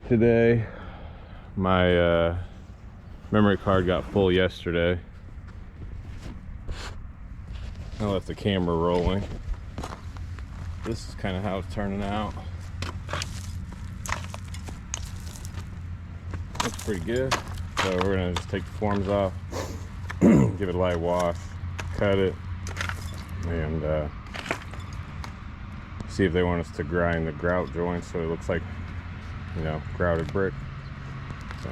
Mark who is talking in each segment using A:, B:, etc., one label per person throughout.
A: today. My memory card got full yesterday. I left the camera rolling. This is kind of how it's turning out. Looks pretty good. So we're gonna just take the forms off, give it a light wash, cut it, and see if they want us to grind the grout joints so it looks like, you know, grouted brick. So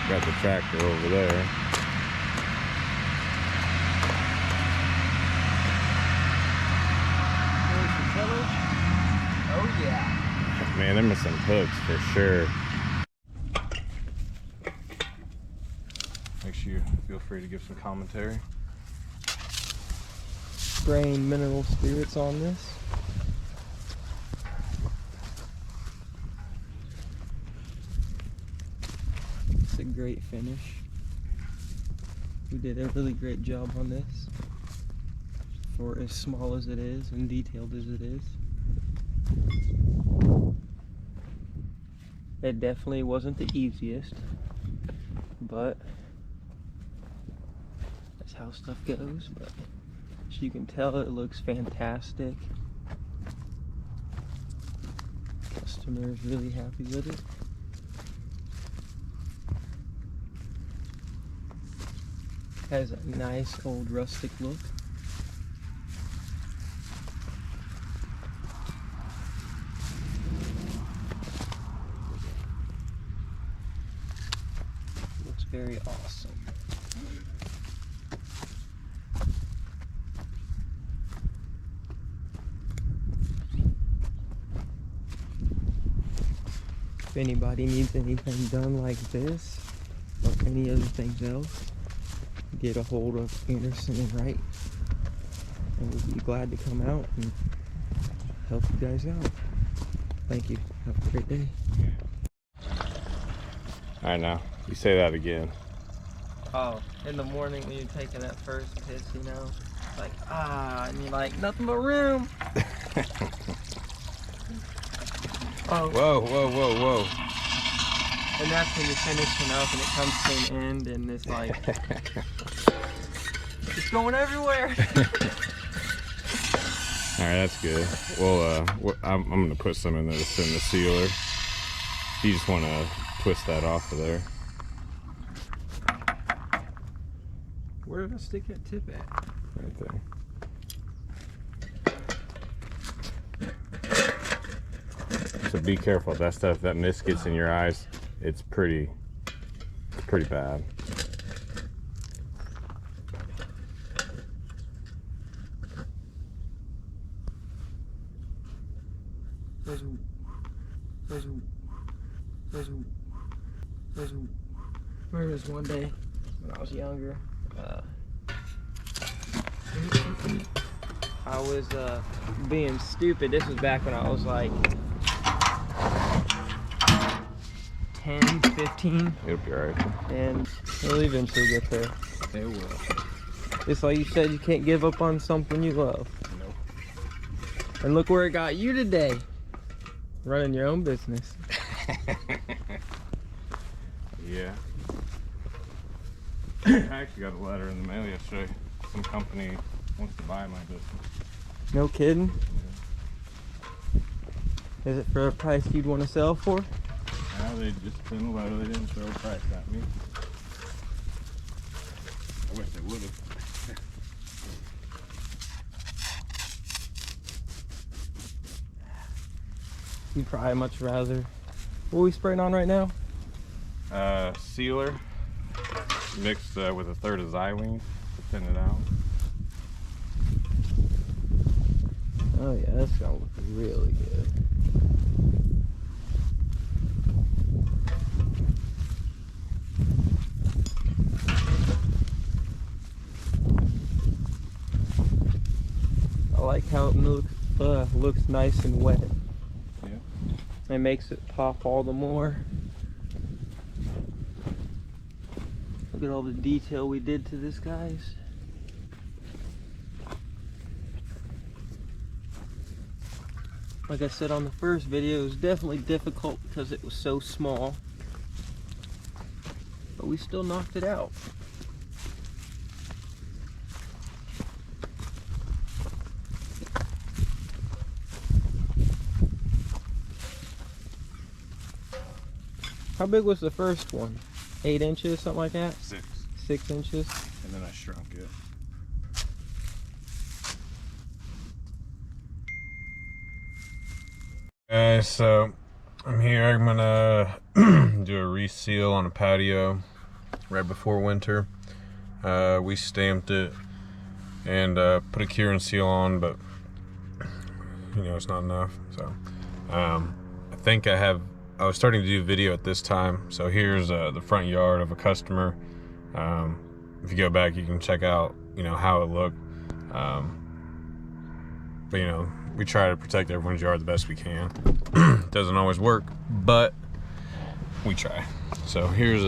A: got the tractor over there.
B: Oh yeah.
A: Man, they're missing hooks for sure. Make sure you feel free to give some commentary.
B: Spraying mineral spirits on this. It's a great finish. We did a really great job on this for as small as it is and detailed as it is. It definitely wasn't the easiest, but that's how stuff goes. But as you can tell, it looks fantastic. Customer is really happy with it. Has a nice old rustic look. Looks very awesome. If anybody needs anything done like this or any other things else, get a hold of Anderson and Wright, and we'll be glad to come out and help you guys out. Thank you. Have a great day.
A: I know. You say that again.
B: Oh, in the morning when you're taking that first piss, you know, like, and you're like, nothing but room. Oh.
A: Whoa, whoa, whoa, whoa.
B: And that's when you're finishing up and it comes to an end and it's like, it's going everywhere.
A: All right, that's good. Well, I'm gonna put some in there to send the sealer. You just want to twist that off of there.
B: Where did I stick that tip at?
A: Right there. So be careful. That stuff, that mist gets in your eyes. It's pretty bad.
B: There was one day when I was younger. I was being stupid. This was back when I was like 10, 15.
A: It'll be alright.
B: And we'll eventually get there.
A: It will.
B: It's like you said, you can't give up on something you love.
A: Nope.
B: And look where it got you today. Running your own business.
A: Yeah. I actually got a letter in the mail yesterday. Some company wants to buy my business.
B: No kidding?
A: Yeah.
B: Is it for a price you'd want to sell for?
A: Now they just sent a letter. They didn't throw a price at me. I wish they would have.
B: You'd probably much rather. What are we spraying on right now?
A: Sealer mixed with a third of xylene to thin it out.
B: Oh yeah, that's gonna look really good. I like how it looks nice and wet.
A: Yeah.
B: It makes it pop all the more. Look at all the detail we did to this, guys. Like I said on the first video, it was definitely difficult because it was so small. But we still knocked it out. How big was the first one? 8 inches, something like that?
A: 6.
B: 6 inches?
A: And then I shrunk it. Guys, so I'm here. I'm gonna do a reseal on a patio right before winter. We stamped it and put a cure and seal on, but you know, it's not enough. So I think I was starting to do video at this time. So here's the front yard of a customer. If you go back, you can check out, you know, how it looked. But you know, we try to protect everyone's yard the best we can. Doesn't always work, but we try. So here's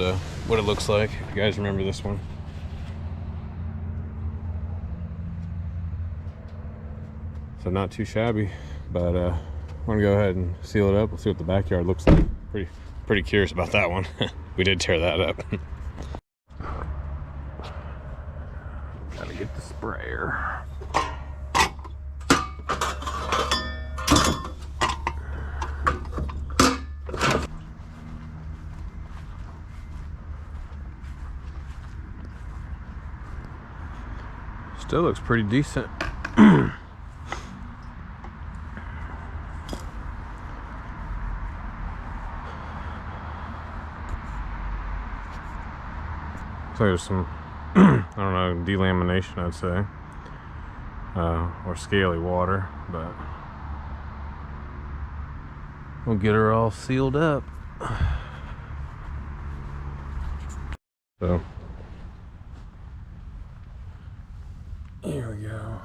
A: what it looks like. If you guys remember this one. So not too shabby, but I'm gonna go ahead and seal it up. We'll see what the backyard looks like. Pretty curious about that one. We did tear that up. Gotta get the sprayer. Still looks pretty decent. So there's some, I don't know, delamination, I'd say, or scaly water, but we'll get her all sealed up. So here we go.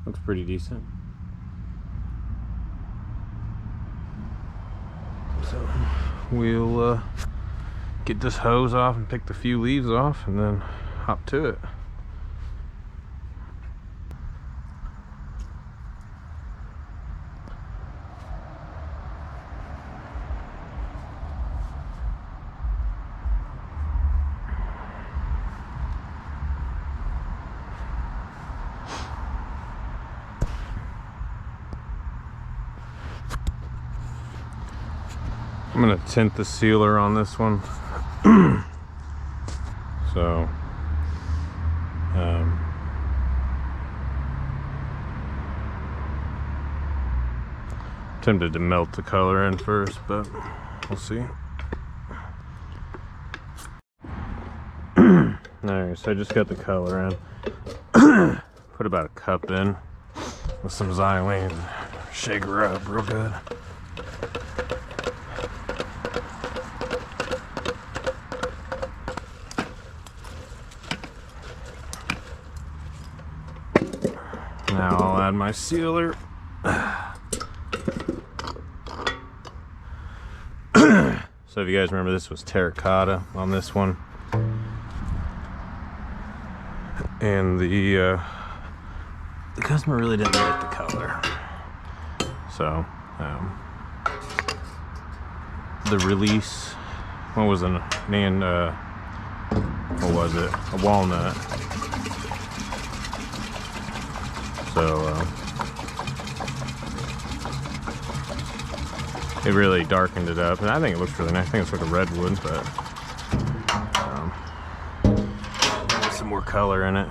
A: Looks pretty decent. So we'll get this hose off and pick the few leaves off and then hop to it. I'm gonna tint the sealer on this one. So tempted to melt the color in first, but we'll see. Alright, so I just got the color in. Put about a cup in with some xylene. Shake her up real good. Now I'll add my sealer. So if you guys remember, this was terracotta on this one. And the customer really didn't like the color. So the release, what was it? What was it? A walnut. So it really darkened it up, and I think it looks really nice. I think it's like a redwood, but there's some more color in it.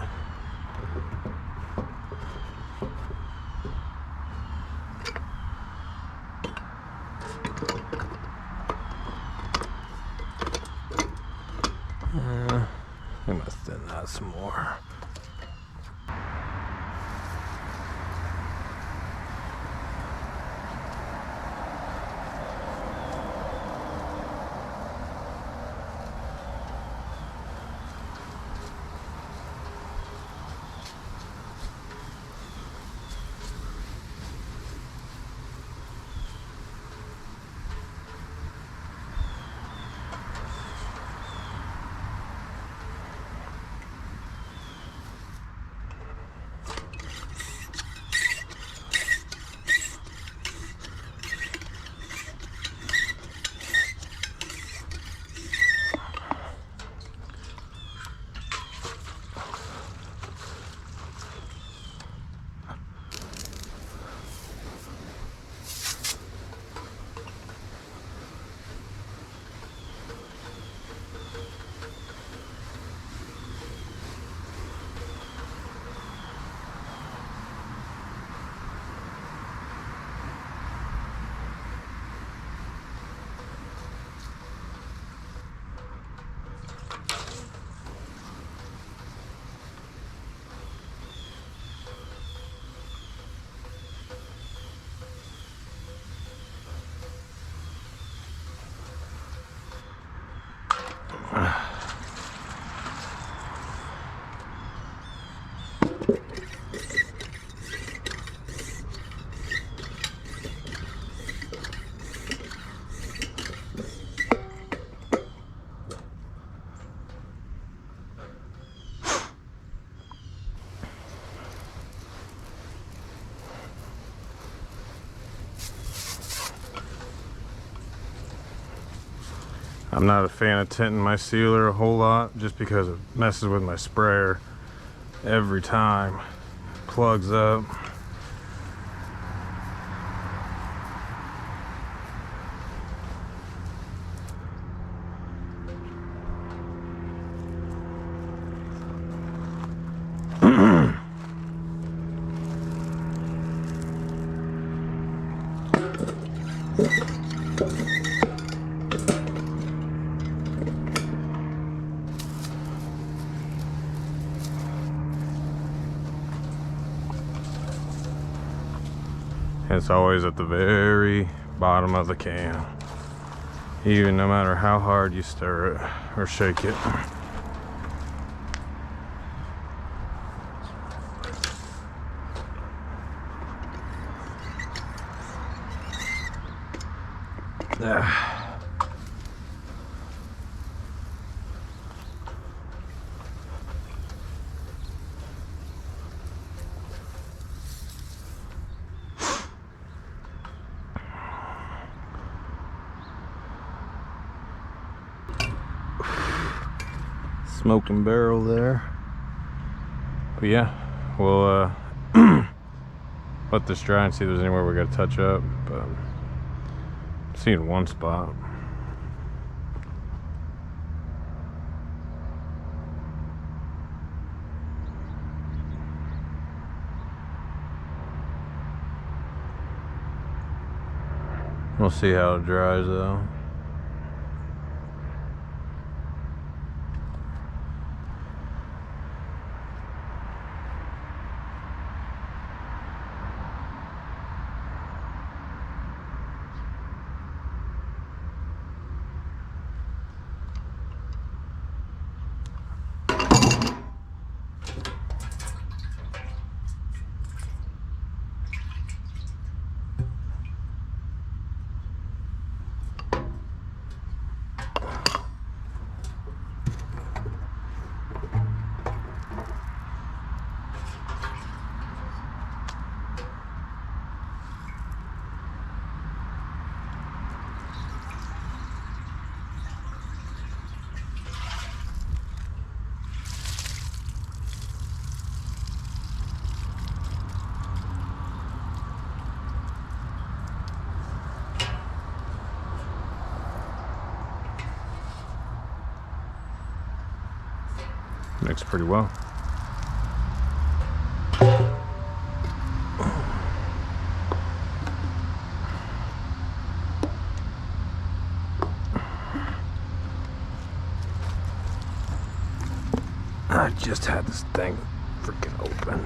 A: I must thin that some more. I'm not a fan of tinting my sealer a whole lot just because it messes with my sprayer every time. Plugs up. It's always at the very bottom of the can, even no matter how hard you stir it or shake it. Smoking barrel there. But yeah, we'll let this dry and see if there's anywhere we gotta touch up. But I'm seeing one spot. We'll see how it dries though. Mixed pretty well. I just had this thing freaking open.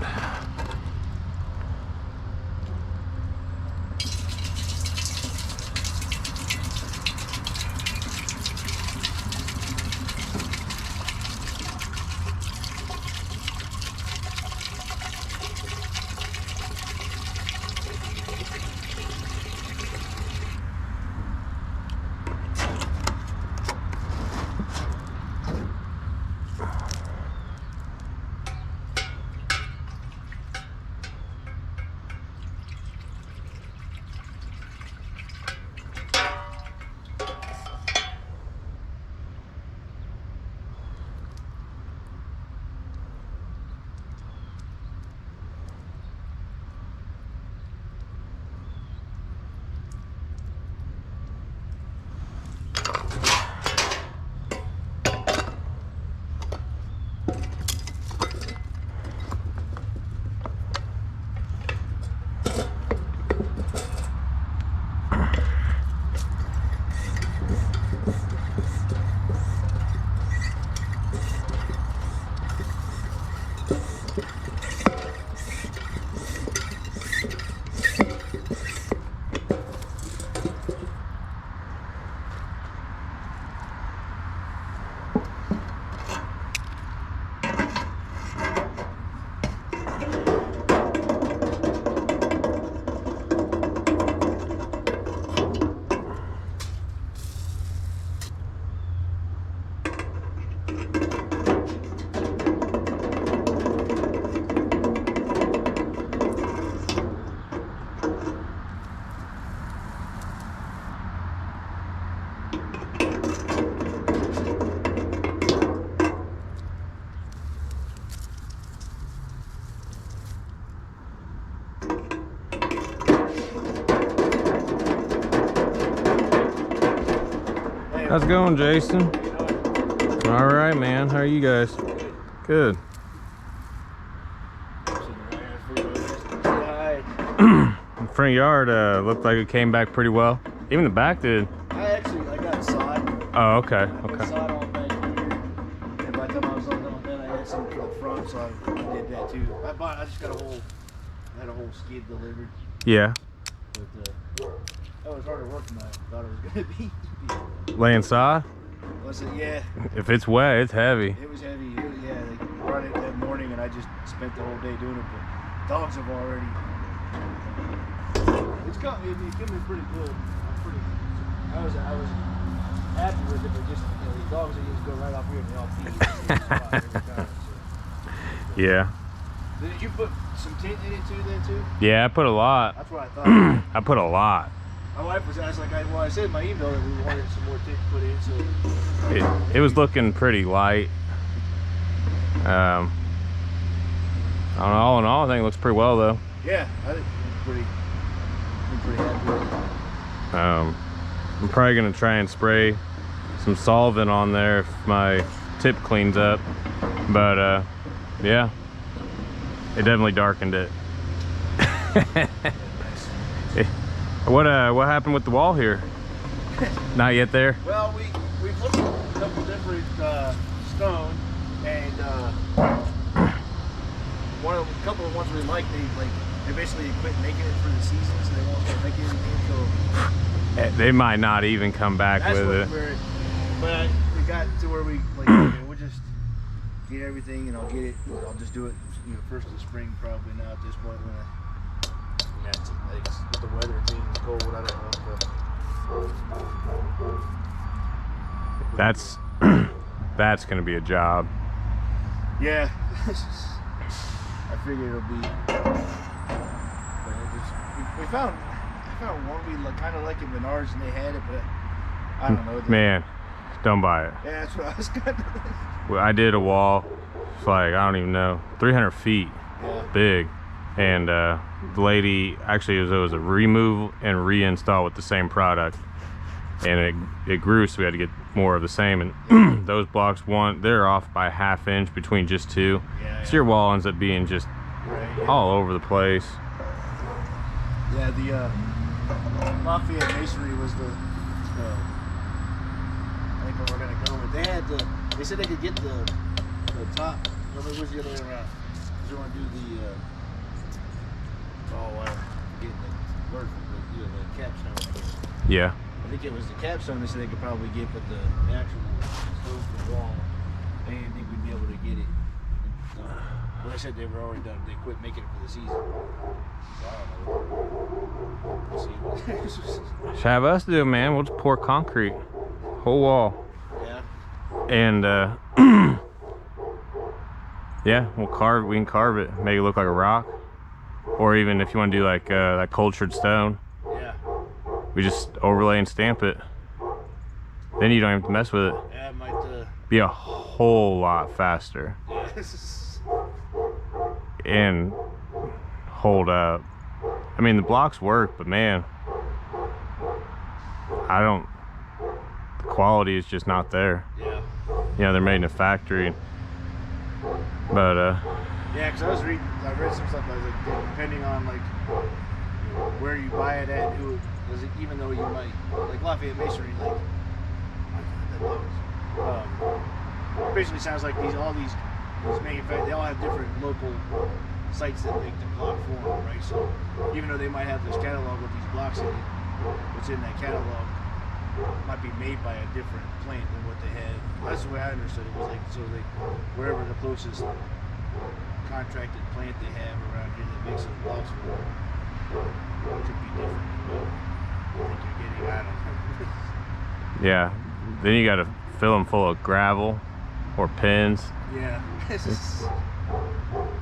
A: How's it going, Jason? All right, man. How are you guys? Good. The front yard looked like it came back pretty well. Even the back did.
C: I got sod.
A: Oh, okay.
C: I got
A: Okay.
C: sod all back here. And by the time I was all done, then I had some for the front, so I did that too. I just got I had a whole skid delivered.
A: Yeah.
C: But that was harder work than I thought it was gonna be.
A: Laying sod?
C: Was it? Yeah.
A: If it's wet, it's heavy.
C: It was heavy. Yeah, they brought it that morning, and I just spent the whole day doing it. But dogs have already. It's coming pretty good. I was happy with it, but just the dogs, they just go right off here and they all pee in the same spot every time. So.
A: Yeah.
C: Did you put some tint in it too then too?
A: Yeah, I put a lot.
C: That's what I thought.
A: I put a lot.
C: My wife was asking, I said in my email that we wanted some more tint put in, so.
A: It was looking pretty light. I don't know, all in all, I think it looks pretty well though.
C: Yeah, I think I'm pretty happy with it.
A: I'm probably gonna try and spray some solvent on there if my tip cleans up. But yeah, it definitely darkened it. What happened with the wall here? Not yet there?
C: Well, we've looked at a couple different stone, and a couple of ones we like, they basically quit making it for the season, so they won't start making anything until.
A: They might not even come back
C: That's
A: with
C: what
A: it.
C: But we got to where we okay, we'll just get everything, and I'll just do it, first of the spring probably now at this point. That's with the weather being cold, I don't know. But.
A: That's gonna be a job.
C: Yeah, I figured it'll be. We found one we kind of like in Menards, and they had it, but I don't know.
A: Man, don't buy it.
C: Yeah, that's what I was gonna.
A: I did a wall. It's like, I don't even know, 300 feet,
C: Yeah.
A: big. And the lady, actually it was a remove and reinstall with the same product. And it grew, so we had to get more of the same. And those blocks, they're off by a ½ inch between just two.
C: Yeah,
A: So your wall ends up being just all over the place.
C: Yeah, the Lafayette Masonry was I think where we're gonna go with. They said they could get the top. No, it was the other way around. You want to do the getting the word from the capstone.
A: Yeah.
C: I think it was the capstone they said they could probably get, but the actual stove for the wall, they didn't think we'd be able to get it. Well, they said they were already done. They quit making it for the season. So I don't know. We'll see.
A: Should have us do it, man. We'll just pour concrete. Whole wall.
C: Yeah.
A: And yeah, we can carve it, make it look like a rock. Or even if you want to do like that cultured stone,
C: Yeah.
A: we just overlay and stamp it. Then you don't have to mess with it.
C: Yeah, it might.
A: Be a whole lot faster
C: Yeah.
A: and hold up. I mean, the blocks work, but man, the quality is just not there.
C: Yeah.
A: You know, they're made in a factory, but
C: Yeah, because I read some stuff. I was like, depending on like where you buy it at, even though you might like Lafayette Masonry, like basically sounds like all these manufacturers, they all have different local sites that make the block for them, right? So even though they might have this catalog with these blocks in it, what's in that catalog might be made by a different plant than what they had. That's the way I understood it. Was like wherever the closest contracted plant they have around here that makes the blocks for them could be different than what you're getting. I don't know.
A: yeah, then you got to fill them full of gravel or pins.
C: Yeah.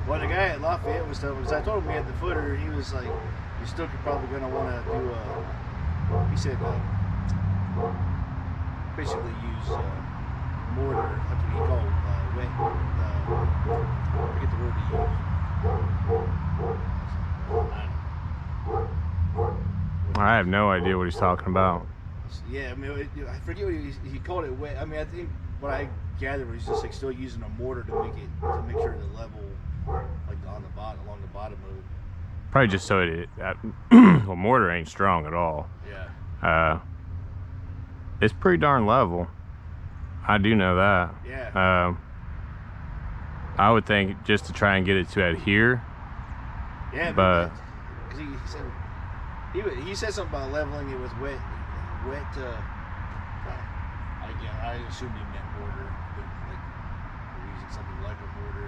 C: Well, the guy at Lafayette was telling me, because I told him we had the footer, and he was like, you're still probably going to want to do he said, basically use mortar, that's what he called wet, I forget the word he used.
A: I have no idea what he's talking about.
C: Yeah, I mean, I forget what he called it wet. I mean, I think what I gathered was just like still using a mortar to make sure the level, like on the bottom, along the bottom of it.
D: Probably just so well, mortar ain't strong at all.
C: Yeah.
D: It's pretty darn level. I do know that.
C: Yeah.
D: I would think just to try and get it to adhere.
C: Yeah,
D: but
C: he said something about leveling it with wet. I assumed he meant mortar, but like we're using something like a mortar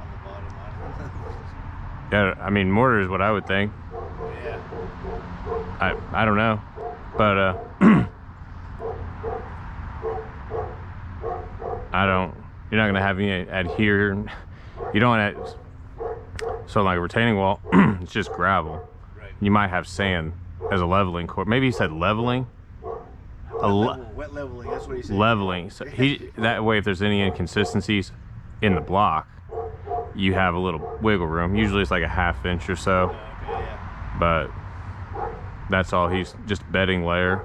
C: on the bottom. I don't know.
D: Yeah, I mean mortar is what I would think.
C: Yeah.
D: I don't know, but you're not gonna have any adhere. You don't want to. So like a retaining wall, it's just gravel.
C: Right.
D: You might have sand as a leveling core. Maybe he said leveling.
C: Wet leveling. That's what he said.
D: Leveling. So that way, if there's any inconsistencies in the block, you have a little wiggle room. Usually it's like a 1/2 inch or so.
C: Okay, yeah.
D: But that's all. He's just bedding layer.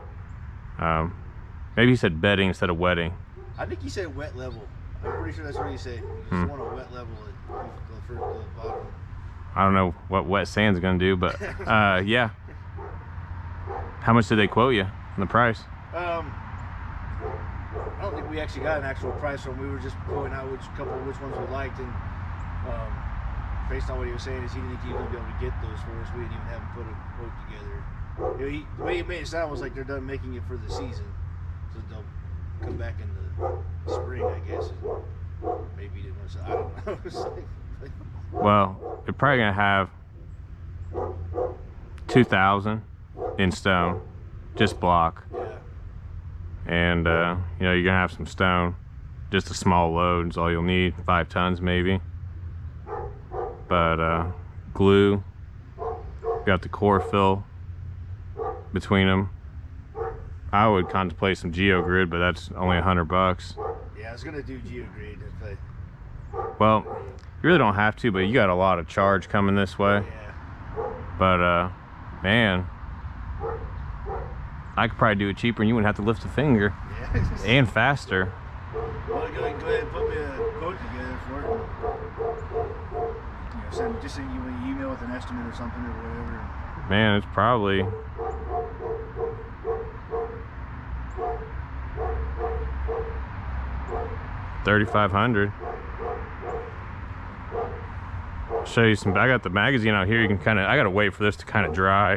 D: Maybe he said bedding instead of wetting.
C: I think he said wet level. I'm pretty sure that's what he said. You just want to wet level it for the bottom.
D: I don't know what wet sand's gonna do, but yeah. How much did they quote you on the price?
C: I don't think we actually got an actual price from. We were just pulling out which ones we liked, and based on what he was saying, is he didn't think he would be able to get those for us. We didn't even have him put a quote together. You know, the way he made it sound was like they're done making it for the season, so they'll come back in the spring, I guess. And maybe he didn't want to. I don't know. It's like,
D: Well, they're probably gonna have 2,000 in stone, just block.
C: yeah.
D: And you know, you're gonna have some stone, just a small load is all you'll need, 5 tons maybe. But glue, got the core fill between them. I would contemplate some geogrid, but that's only $100.
C: Yeah, I was gonna do geogrid if I.
D: Well, you really don't have to, but you got a lot of charge coming this way.
C: Yeah.
D: But man, I could probably do it cheaper and you wouldn't have to lift a finger.
C: Yeah.
D: And faster.
C: Well, go ahead and put me a quote together for it. You know, send you an email with an estimate or something or whatever.
D: Man, it's probably $3,500. Show you some. I got the magazine out here. You can kind of. I gotta wait for this to kind of dry.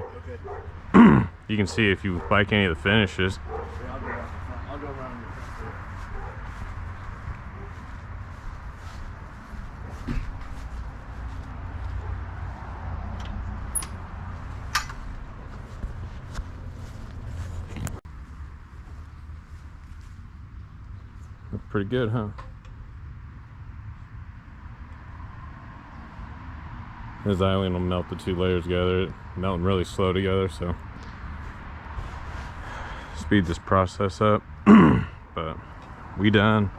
C: Okay.
D: You can see if you like any of the finishes.
C: Yeah, I'll go around your front door.
D: That's pretty good, huh? The xylene will melt the 2 layers together. It's melting really slow together, so speed this process up. But we done.